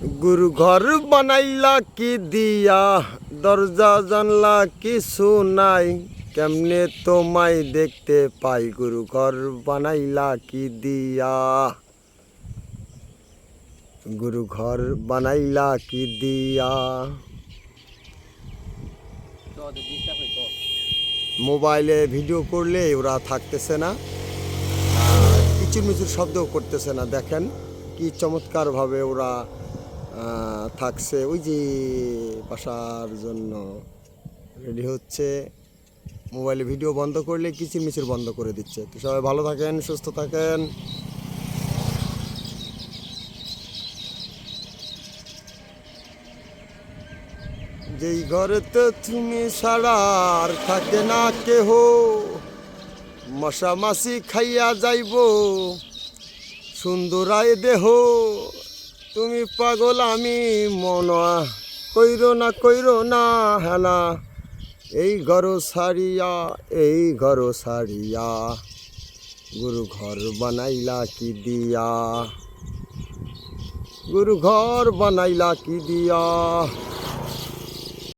গুরু ঘর বানাইলা কি দিয়া, দরজা জানলা কিছু নাই, কেমনে তোমায় দেখতে পাই, গুরু ঘর বানাইলা কি দিয়া, গুরু ঘর বানাইলা কি দিয়া। মোবাইলে ভিডিও করলে ওরা থাকতেছে না, কিচুর মিচুর শব্দও করতেছে না। দেখেন কি চমৎকারভাবে ওরা থাকছে। ওই যে বাসার জন্য রেডি হচ্ছে। মোবাইলে ভিডিও বন্ধ করলে কিচির মিচির বন্ধ করে দিচ্ছে। তো সবাই ভালো থাকেন, সুস্থ থাকেন। যেই ঘরেতে তুমি ছাড়া আর থাকে না কেহ, মশা মাছি খাইয়া যাইব সুন্দরায় দেহ। তুমি পাগল আমি মনা, কইরো না হেলা, এই ঘর ছাড়িয়া, এই ঘর ছাড়িয়া, গুরু ঘর বানাইলা কি দিয়া, গুরু ঘর বানাইলা কি দিয়া।